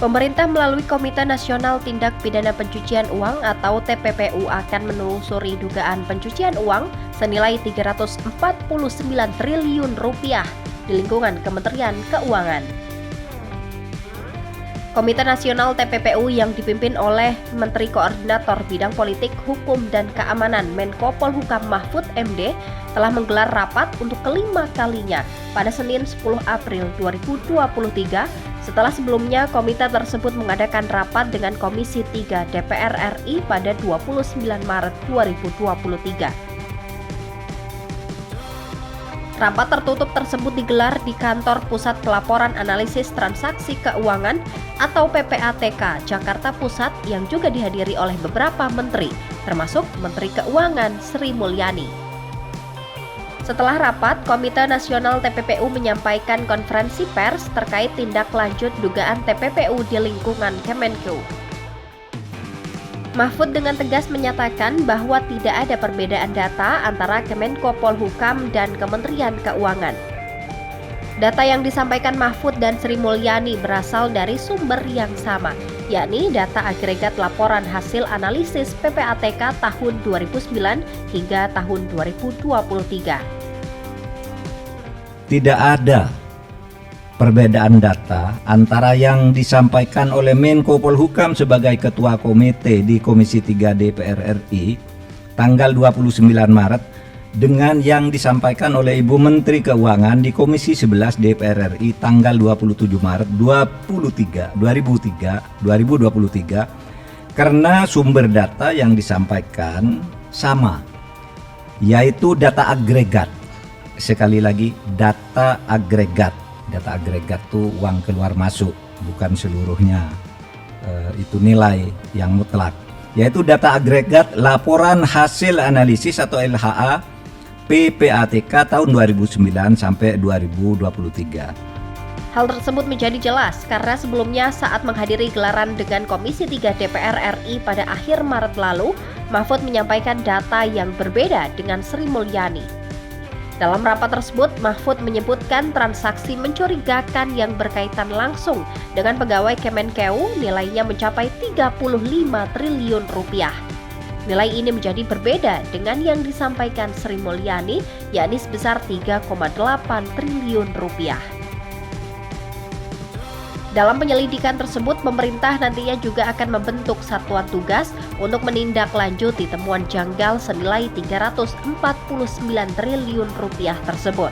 Pemerintah melalui Komite Nasional Tindak Pidana Pencucian Uang atau TPPU akan menelusuri dugaan pencucian uang senilai 349 triliun rupiah di lingkungan Kementerian Keuangan. Komite Nasional TPPU yang dipimpin oleh Menteri Koordinator Bidang Politik, Hukum, dan Keamanan Menko Polhukam Mahfud MD telah menggelar rapat untuk kelima kalinya pada Senin 10 April 2023 setelah sebelumnya komite tersebut mengadakan rapat dengan Komisi 3 DPR RI pada 29 Maret 2023. Rapat tertutup tersebut digelar di Kantor Pusat Pelaporan Analisis Transaksi Keuangan atau PPATK Jakarta Pusat yang juga dihadiri oleh beberapa menteri, termasuk Menteri Keuangan Sri Mulyani. Setelah rapat, Komite Nasional TPPU menyampaikan konferensi pers terkait tindak lanjut dugaan TPPU di lingkungan Kemenkeu. Mahfud dengan tegas menyatakan bahwa tidak ada perbedaan data antara Kemenko Polhukam dan Kementerian Keuangan. Data yang disampaikan Mahfud dan Sri Mulyani berasal dari sumber yang sama, yakni data agregat laporan hasil analisis PPATK tahun 2009 hingga tahun 2023. Tidak ada perbedaan data antara yang disampaikan oleh Menko Polhukam sebagai Ketua Komite di Komisi 3 DPR RI tanggal 29 Maret dengan yang disampaikan oleh Ibu Menteri Keuangan di Komisi 11 DPR RI tanggal 27 Maret 2023 karena sumber data yang disampaikan sama, yaitu data agregat. Sekali lagi, data agregat. Data agregat itu uang keluar masuk, bukan seluruhnya itu nilai yang mutlak. Yaitu data agregat laporan hasil analisis atau LHA PPATK tahun 2009 sampai 2023. Hal tersebut menjadi jelas karena sebelumnya saat menghadiri gelaran dengan Komisi 3 DPR RI pada akhir Maret lalu, Mahfud menyampaikan data yang berbeda dengan Sri Mulyani. Dalam rapat tersebut, Mahfud menyebutkan transaksi mencurigakan yang berkaitan langsung dengan pegawai Kemenkeu nilainya mencapai 35 triliun rupiah. Nilai ini menjadi berbeda dengan yang disampaikan Sri Mulyani, yakni sebesar 3,8 triliun rupiah. Dalam penyelidikan tersebut, pemerintah nantinya juga akan membentuk satuan tugas untuk menindaklanjuti temuan janggal senilai 349 triliun rupiah tersebut.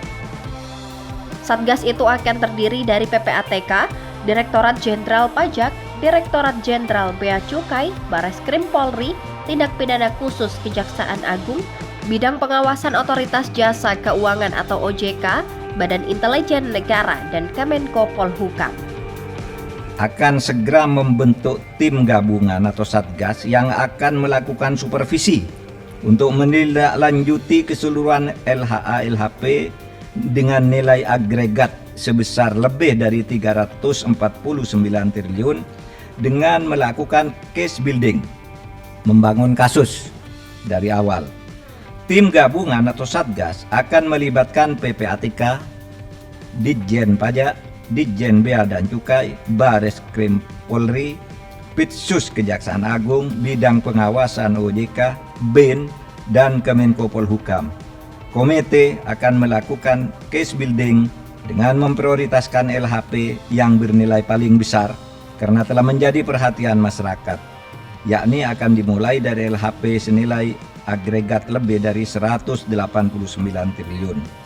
Satgas itu akan terdiri dari PPATK, Direktorat Jenderal Pajak, Direktorat Jenderal Bea Cukai, Bareskrim Polri, Tindak Pidana Khusus Kejaksaan Agung, Bidang Pengawasan Otoritas Jasa Keuangan atau OJK, Badan Intelijen Negara, dan Kemenko Polhukam. Akan segera membentuk tim gabungan atau satgas yang akan melakukan supervisi untuk menindaklanjuti keseluruhan LHA LHP dengan nilai agregat sebesar lebih dari 349 triliun dengan melakukan case building, membangun kasus dari awal. Tim gabungan atau satgas akan melibatkan PPATK, Ditjen Pajak, Ditjen Bea dan Cukai, Bareskrim Polri, Pitsus Kejaksaan Agung, Bidang Pengawasan OJK, BIN, dan Kemenko Polhukam. Komite akan melakukan case building dengan memprioritaskan LHP yang bernilai paling besar karena telah menjadi perhatian masyarakat, yakni akan dimulai dari LHP senilai agregat lebih dari 189 triliun.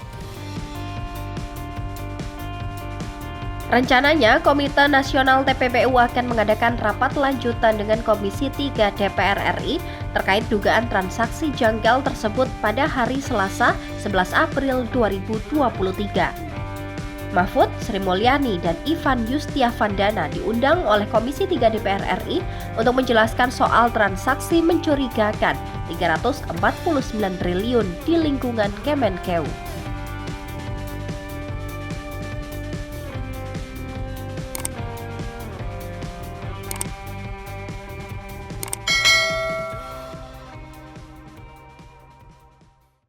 Rencananya, Komite Nasional TPPU akan mengadakan rapat lanjutan dengan Komisi 3 DPR RI terkait dugaan transaksi janggal tersebut pada hari Selasa 11 April 2023. Mahfud, Sri Mulyani, dan Ivan Yustiavandana diundang oleh Komisi 3 DPR RI untuk menjelaskan soal transaksi mencurigakan 349 triliun di lingkungan Kemenkeu.